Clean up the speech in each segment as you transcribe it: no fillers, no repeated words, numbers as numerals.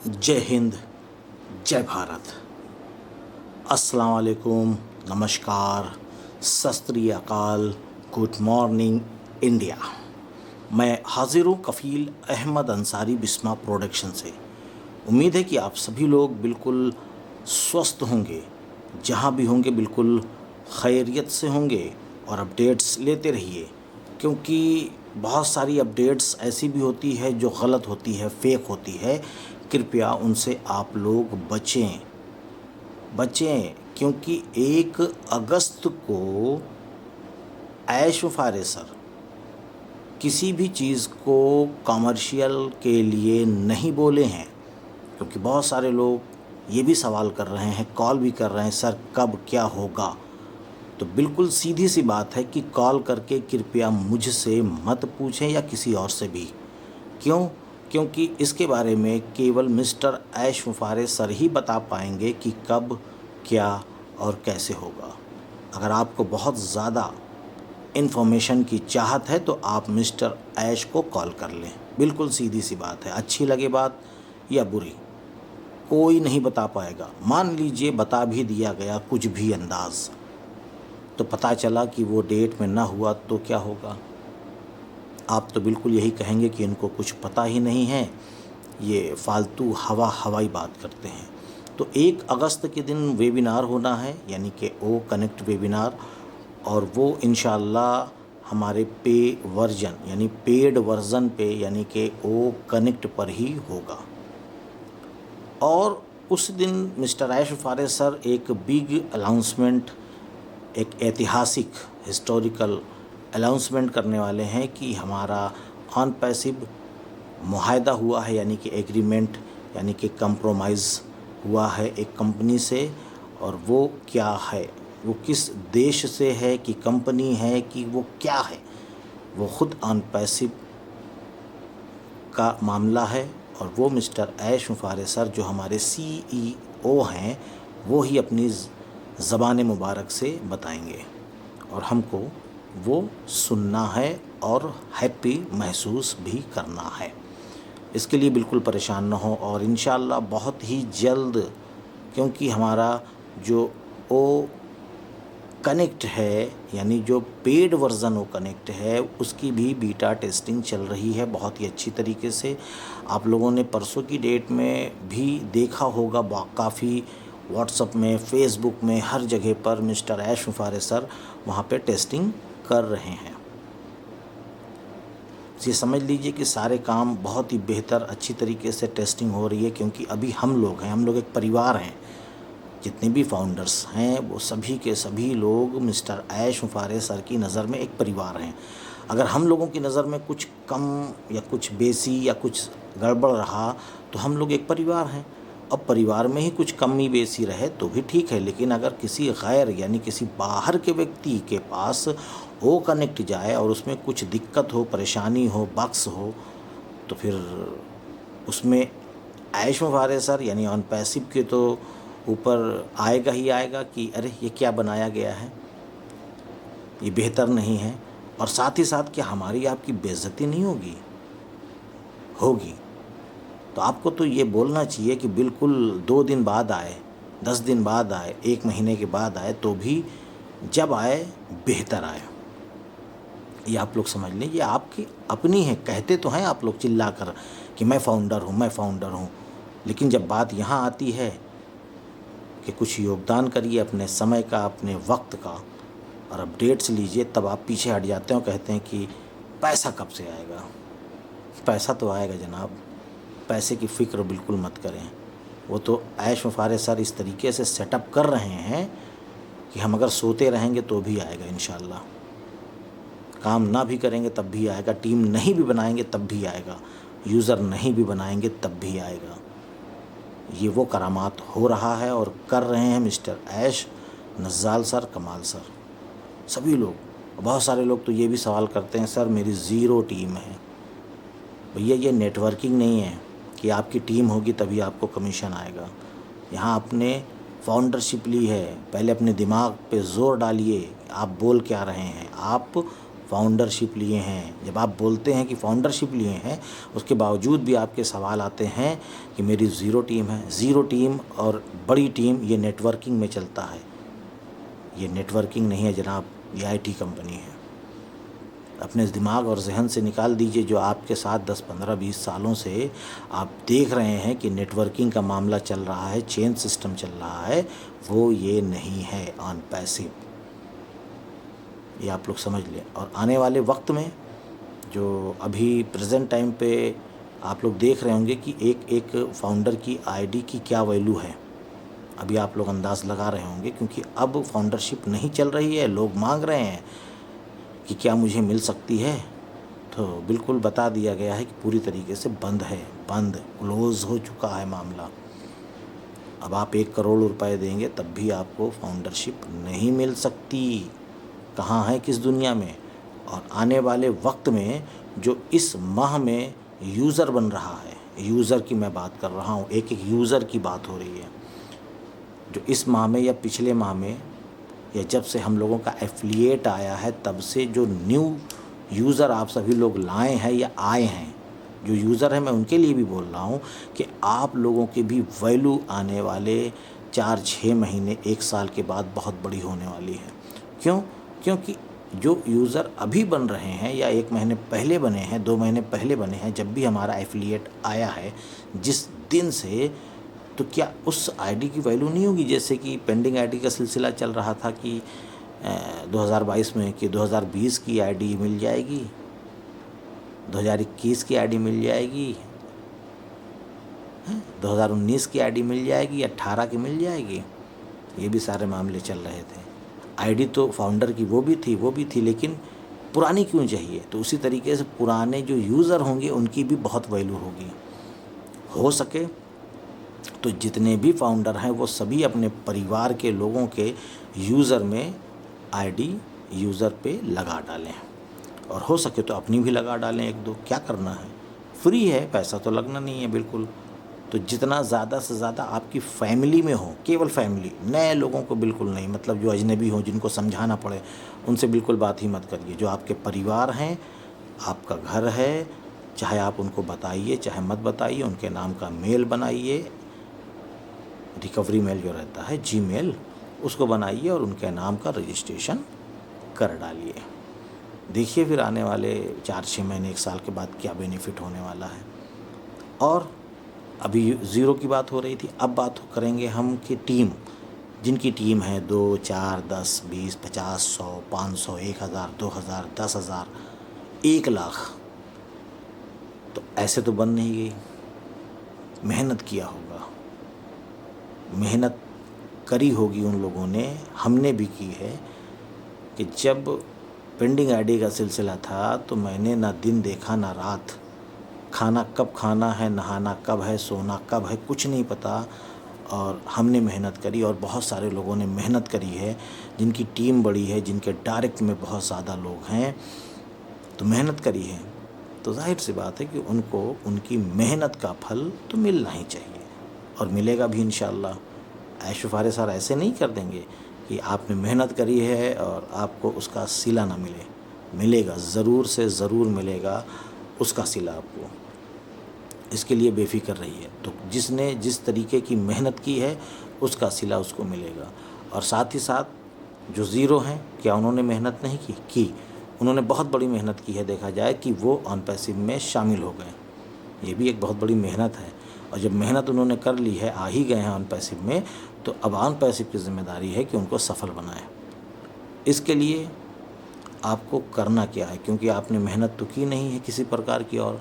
जय हिंद, जय भारत। अस्सलाम वालेकुम, नमस्कार, सत श्री अकाल, गुड मॉर्निंग इंडिया। मैं हाजिर हूँ कफ़ील अहमद अंसारी बिस्मा प्रोडक्शन से। उम्मीद है कि आप सभी लोग बिल्कुल स्वस्थ होंगे, जहाँ भी होंगे बिल्कुल खैरियत से होंगे और अपडेट्स लेते रहिए, क्योंकि बहुत सारी अपडेट्स ऐसी भी होती है जो गलत होती है, फेक होती है। कृपया उनसे आप लोग बचें, क्योंकि 1 अगस्त को ऐश फारे सर किसी भी चीज़ को कमर्शियल के लिए नहीं बोले हैं। क्योंकि बहुत सारे लोग ये भी सवाल कर रहे हैं, कॉल भी कर रहे हैं, सर कब क्या होगा। तो बिल्कुल सीधी सी बात है कि कॉल करके कृपया मुझसे मत पूछें या किसी और से भी। क्यों? क्योंकि इसके बारे में केवल मिस्टर ऐश मुफारे सर ही बता पाएंगे कि कब क्या और कैसे होगा। अगर आपको बहुत ज़्यादा इन्फॉर्मेशन की चाहत है तो आप मिस्टर ऐश को कॉल कर लें। बिल्कुल सीधी सी बात है, अच्छी लगे बात या बुरी, कोई नहीं बता पाएगा। मान लीजिए बता भी दिया गया कुछ भी अंदाज़, तो पता चला कि वो डेट में ना हुआ तो क्या होगा? आप तो बिल्कुल यही कहेंगे कि इनको कुछ पता ही नहीं है, ये फालतू हवाई बात करते हैं। तो 1 अगस्त के दिन वेबिनार होना है, यानी कि ओ कनेक्ट वेबिनार, और वो इंशाल्लाह हमारे पे वर्जन यानी पेड वर्जन पे यानी कि ओ कनेक्ट पर ही होगा। और उस दिन मिस्टर ऐश फारे सर एक बिग अनाउंसमेंट, एक ऐतिहासिक हिस्टोरिकल अनाउंसमेंट करने वाले हैं कि हमारा ऑन पैसिव मुआहदा हुआ है, यानी कि एग्रीमेंट, यानी कि कंप्रोमाइज़ हुआ है एक कंपनी से। और वो क्या है, वो किस देश से है, कि कंपनी है कि वो क्या है, वो ख़ुद ऑन पैसिव का मामला है। और वो मिस्टर ऐश मुफारे सर जो हमारे CEO हैं, वो ही अपनी ज़बान मुबारक से बताएंगे और हमको वो सुनना है और हैप्पी महसूस भी करना है। इसके लिए बिल्कुल परेशान ना हो। और इंशाल्लाह बहुत ही जल्द, क्योंकि हमारा जो ओ कनेक्ट है, यानी जो पेड वर्ज़न ओ कनेक्ट है, उसकी भी बीटा टेस्टिंग चल रही है बहुत ही अच्छी तरीके से। आप लोगों ने परसों की डेट में भी देखा होगा, काफ़ी व्हाट्सएप में, फेसबुक में, हर जगह पर मिस्टर ऐश मुफारे सर वहाँ पे टेस्टिंग कर रहे हैं। ये समझ लीजिए कि सारे काम बहुत ही बेहतर अच्छी तरीके से टेस्टिंग हो रही है, क्योंकि अभी हम लोग एक परिवार हैं। जितने भी फाउंडर्स हैं वो सभी के सभी लोग मिस्टर ऐश मुफारे सर की नज़र में एक परिवार हैं। अगर हम लोगों की नज़र में कुछ कम या कुछ बेसी या कुछ गड़बड़ रहा तो हम लोग एक परिवार हैं। अब परिवार में ही कुछ कमी बेसी रहे तो भी ठीक है, लेकिन अगर किसी गैर यानी किसी बाहर के व्यक्ति के पास ओ कनेक्ट जाए और उसमें कुछ दिक्कत हो, परेशानी हो, बग्स हो, तो फिर उसमें ऐश मुफारे सर यानी ऑन पैसिव के तो ऊपर आएगा ही आएगा कि अरे ये क्या बनाया गया है, ये बेहतर नहीं है। और साथ ही साथ क्या हमारी आपकी बेइज्जती नहीं होगी। तो आपको तो ये बोलना चाहिए कि बिल्कुल 2 दिन बाद आए, 10 दिन बाद आए, 1 महीने के बाद आए, तो भी जब आए बेहतर आए। ये आप लोग समझ लें, ये आपकी अपनी है। कहते तो हैं आप लोग चिल्ला कर कि मैं फाउंडर हूँ, लेकिन जब बात यहाँ आती है कि कुछ योगदान करिए अपने समय का, अपने वक्त का, और अपडेट्स लीजिए, तब आप पीछे हट जाते हैं और कहते हैं कि पैसा कब से आएगा। पैसा तो आएगा जनाब, पैसे की फ़िक्र बिल्कुल मत करें। वो तो ऐश मुफारे सर इस तरीके से सेटअप कर रहे हैं कि हम अगर सोते रहेंगे तो भी आएगा इंशाल्लाह, काम ना भी करेंगे तब भी आएगा, टीम नहीं भी बनाएंगे तब भी आएगा, यूज़र नहीं भी बनाएंगे तब भी आएगा। ये वो करामात हो रहा है और कर रहे हैं मिस्टर ऐश, नज़ाल सर, कमाल सर, सभी लोग। बहुत सारे लोग तो ये भी सवाल करते हैं, सर मेरी ज़ीरो टीम है। भैया ये नेटवर्किंग नहीं है कि आपकी टीम होगी तभी आपको कमीशन आएगा। यहाँ आपने फाउंडरशिप ली है, पहले अपने दिमाग पे ज़ोर डालिए, आप बोल क्या रहे हैं। आप फाउंडरशिप लिए हैं। जब आप बोलते हैं कि फाउंडरशिप लिए हैं, उसके बावजूद भी आपके सवाल आते हैं कि मेरी ज़ीरो टीम है। ज़ीरो टीम और बड़ी टीम ये नेटवर्किंग में चलता है, ये नेटवर्किंग नहीं है जनाब, ये आईटी कंपनी है। अपने दिमाग और जहन से निकाल दीजिए, जो आपके साथ 10, 15, 20 सालों से आप देख रहे हैं कि नेटवर्किंग का मामला चल रहा है, चेन सिस्टम चल रहा है, वो ये नहीं है ऑन पैसिव। ये आप लोग समझ लें। और आने वाले वक्त में जो अभी प्रेजेंट टाइम पे आप लोग देख रहे होंगे कि एक एक फाउंडर की आईडी की क्या वैल्यू है, अभी आप लोग अंदाज़ लगा रहे होंगे, क्योंकि अब फाउंडरशिप नहीं चल रही है। लोग मांग रहे हैं कि क्या मुझे मिल सकती है, तो बिल्कुल बता दिया गया है कि पूरी तरीके से बंद है, बंद, क्लोज़ हो चुका है मामला। अब आप 1 करोड़ रुपए देंगे तब भी आपको फाउंडरशिप नहीं मिल सकती। कहाँ है, किस दुनिया में। और आने वाले वक्त में जो इस माह में यूज़र बन रहा है, यूज़र की मैं बात कर रहा हूँ, एक एक यूज़र की बात हो रही है, जो इस माह में या पिछले माह में या जब से हम लोगों का एफिलिएट आया है तब से जो न्यू यूज़र आप सभी लोग लाए हैं या आए हैं, जो यूज़र हैं मैं उनके लिए भी बोल रहा हूँ कि आप लोगों की भी वैल्यू आने वाले 4-6 महीने 1 साल के बाद बहुत बड़ी होने वाली है। क्यों? क्योंकि जो यूज़र अभी बन रहे हैं या 1 महीने पहले बने हैं, 2 महीने पहले बने हैं, जब भी हमारा एफिलिएट आया है जिस दिन से, तो क्या उस आईडी की वैल्यू नहीं होगी? जैसे कि पेंडिंग आईडी का सिलसिला चल रहा था कि 2022 में कि 2020 की आईडी मिल जाएगी, 2021 की आईडी मिल जाएगी, 2019 की आईडी मिल जाएगी, 18 की मिल जाएगी। ये भी सारे मामले चल रहे थे। आईडी तो फाउंडर की वो भी थी, लेकिन पुरानी क्यों चाहिए? तो उसी तरीके से पुराने जो यूज़र होंगे उनकी भी बहुत वैल्यू होगी। हो सके तो जितने भी फाउंडर हैं वो सभी अपने परिवार के लोगों के यूज़र में आईडी यूज़र पे लगा डालें, और हो सके तो अपनी भी लगा डालें 1-2। क्या करना है, फ्री है, पैसा तो लगना नहीं है बिल्कुल। तो जितना ज़्यादा से ज़्यादा आपकी फैमिली में हो, केवल फैमिली, नए लोगों को बिल्कुल नहीं, मतलब जो अजनबी हों, जिनको समझाना पड़े, उनसे बिल्कुल बात ही मत करिए। जो आपके परिवार हैं, आपका घर है, चाहे आप उनको बताइए चाहे मत बताइए, उनके नाम का मेल बनाइए, रिकवरी मेल जो रहता है, जीमेल, उसको बनाइए और उनके नाम का रजिस्ट्रेशन कर डालिए। देखिए फिर आने वाले 4-6 महीने 1 साल के बाद क्या बेनिफिट होने वाला है। और अभी ज़ीरो की बात हो रही थी, अब बात करेंगे हम कि टीम, जिनकी टीम है 2, 4, 10, 20, 50, 100, 500, 1000, 2000, 10,000, 1 लाख, तो ऐसे तो बन नहीं गई। मेहनत किया होगा, मेहनत करी होगी उन लोगों ने, हमने भी की है कि जब पेंडिंग आईडी का सिलसिला था तो मैंने ना दिन देखा ना रात, खाना कब खाना है, नहाना कब है, सोना कब है, कुछ नहीं पता। और हमने मेहनत करी और बहुत सारे लोगों ने मेहनत करी है, जिनकी टीम बड़ी है, जिनके डायरेक्ट में बहुत ज़्यादा लोग हैं, तो मेहनत करी है, तो जाहिर सी बात है कि उनको उनकी मेहनत का फल तो मिलना ही चाहिए, और मिलेगा भी इंशाअल्लाह। ऐशुफारे सर ऐसे नहीं कर देंगे कि आपने मेहनत करी है और आपको उसका सिला ना मिले, मिलेगा, ज़रूर से ज़रूर मिलेगा उसका सिला आपको। इसके लिए बेफिक्र रहिए। तो जिसने जिस तरीके की मेहनत की है उसका सिला उसको मिलेगा। और साथ ही साथ जो ज़ीरो हैं, क्या उन्होंने मेहनत नहीं की? उन्होंने बहुत बड़ी मेहनत की है, देखा जाए कि वो ऑन पैसिव में शामिल हो गए, ये भी एक बहुत बड़ी मेहनत है। और जब मेहनत उन्होंने कर ली है, आ ही गए हैं ऑन पैसिव में, तो अब ऑन पैसिव की ज़िम्मेदारी है कि उनको सफल बनाएं। इसके लिए आपको करना क्या है, क्योंकि आपने मेहनत तो की नहीं है किसी प्रकार की, और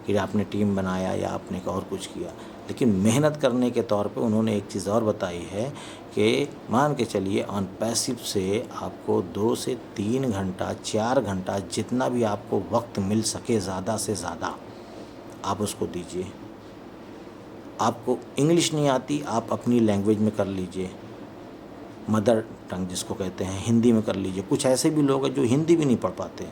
कि आपने टीम बनाया या आपने और कुछ किया, लेकिन मेहनत करने के तौर पे उन्होंने एक चीज़ और बताई है कि मान के चलिए ऑन पैसिव से आपको 2 से 3 घंटा 4 घंटा जितना भी आपको वक्त मिल सके, ज़्यादा से ज़्यादा आप उसको दीजिए। आपको इंग्लिश नहीं आती, आप अपनी लैंग्वेज में कर लीजिए, मदर टंग जिसको कहते हैं, हिंदी में कर लीजिए। कुछ ऐसे भी लोग हैं जो हिंदी भी नहीं पढ़ पाते,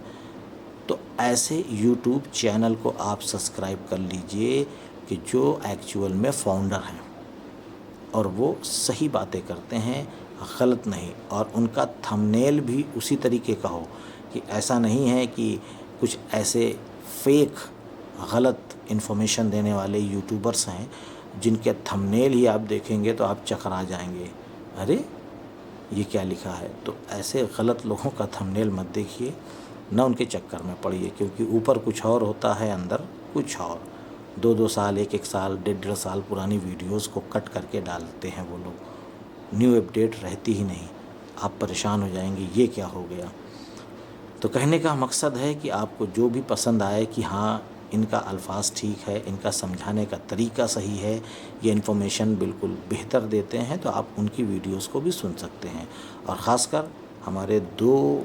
तो ऐसे यूट्यूब चैनल को आप सब्सक्राइब कर लीजिए कि जो एक्चुअल में फाउंडर हैं और वो सही बातें करते हैं, गलत नहीं, और उनका थंबनेल भी उसी तरीके का हो कि ऐसा नहीं है कि कुछ ऐसे फेक गलत इन्फॉर्मेशन देने वाले यूट्यूबर्स हैं जिनके थंबनेल ही आप देखेंगे तो आप चकरा जाएंगे, अरे ये क्या लिखा है। तो ऐसे गलत लोगों का थंबनेल मत देखिए, ना उनके चक्कर में पड़िए, क्योंकि ऊपर कुछ और होता है, अंदर कुछ और। 2-2 साल, 1-1 साल, 1.5 साल पुरानी वीडियोस को कट करके डालते हैं वो लोग। न्यू अपडेट रहती ही नहीं, आप परेशान हो जाएंगे ये क्या हो गया। तो कहने का मकसद है कि आपको जो भी पसंद आए कि हाँ इनका अल्फाज ठीक है, इनका समझाने का तरीका सही है, ये इन्फॉर्मेशन बिल्कुल बेहतर देते हैं, तो आप उनकी वीडियोस को भी सुन सकते हैं। और ख़ासकर हमारे 2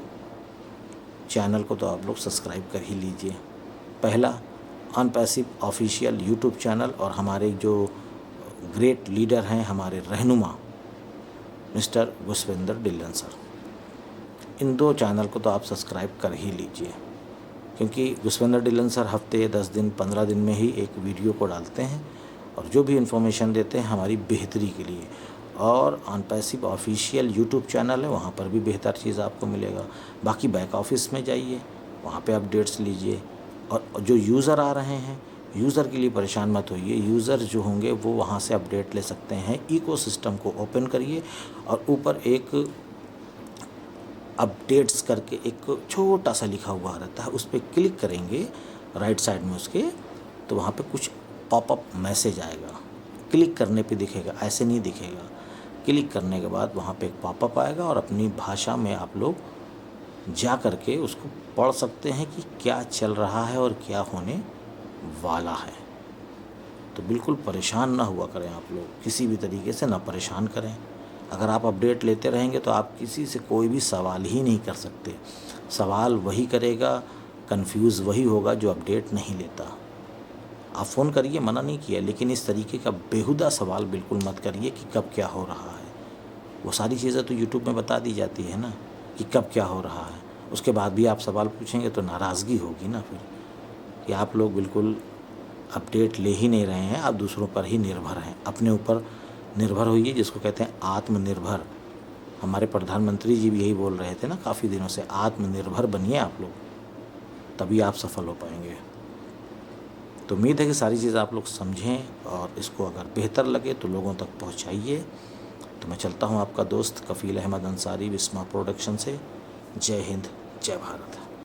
चैनल को तो आप लोग सब्सक्राइब कर ही लीजिए। पहला अनपैसिव ऑफिशियल यूट्यूब चैनल, और हमारे जो ग्रेट लीडर हैं, हमारे रहनुमा मिस्टर घुसविंदर डिल्लन सर, इन 2 चैनल को तो आप सब्सक्राइब कर ही लीजिए, क्योंकि घुसविंदर डिल्लन सर हफ्ते 10 दिन 15 दिन में ही एक वीडियो को डालते हैं और जो भी इन्फॉर्मेशन देते हैं हमारी बेहतरी के लिए। और अनपैसिव ऑफिशियल यूट्यूब चैनल है, वहाँ पर भी बेहतर चीज़ आपको मिलेगा। बाकी बैक ऑफिस में जाइए, वहाँ पे अपडेट्स लीजिए। और जो यूज़र आ रहे हैं, यूज़र के लिए परेशान मत होइए, यूज़र जो होंगे वो वहाँ से अपडेट ले सकते हैं। इकोसिस्टम को ओपन करिए और ऊपर एक अपडेट्स करके एक छोटा सा लिखा हुआ रहता है, उस पर क्लिक करेंगे राइट साइड में उसके, तो वहाँ पे कुछ पॉपअप मैसेज आएगा। क्लिक करने पे दिखेगा, ऐसे नहीं दिखेगा। क्लिक करने के बाद वहाँ पे एक पॉपअप आएगा और अपनी भाषा में आप लोग जा कर के उसको पढ़ सकते हैं कि क्या चल रहा है और क्या होने वाला है। तो बिल्कुल परेशान ना हुआ करें आप लोग, किसी भी तरीके से ना परेशान करें। अगर आप अपडेट लेते रहेंगे तो आप किसी से कोई भी सवाल ही नहीं कर सकते। सवाल वही करेगा, कंफ्यूज वही होगा जो अपडेट नहीं लेता। आप फ़ोन करिए, मना नहीं किया, लेकिन इस तरीके का बेहुदा सवाल बिल्कुल मत करिए कि कब क्या हो रहा है। वो सारी चीज़ें तो यूट्यूब में बता दी जाती है ना कि कब क्या हो रहा है। उसके बाद भी आप सवाल पूछेंगे तो नाराज़गी होगी ना फिर, कि आप लोग बिल्कुल अपडेट ले ही नहीं रहे हैं, आप दूसरों पर ही निर्भर हैं। अपने ऊपर निर्भर होइए, जिसको कहते हैं आत्मनिर्भर। हमारे प्रधानमंत्री जी भी यही बोल रहे थे ना काफ़ी दिनों से, आत्मनिर्भर बनिए आप लोग, तभी आप सफल हो पाएंगे। तो उम्मीद है कि सारी चीज़ आप लोग समझें और इसको अगर बेहतर लगे तो लोगों तक पहुंचाइए। तो मैं चलता हूं, आपका दोस्त कफ़ील अहमद अंसारी, विस्मा प्रोडक्शन से। जय हिंद, जय भारत।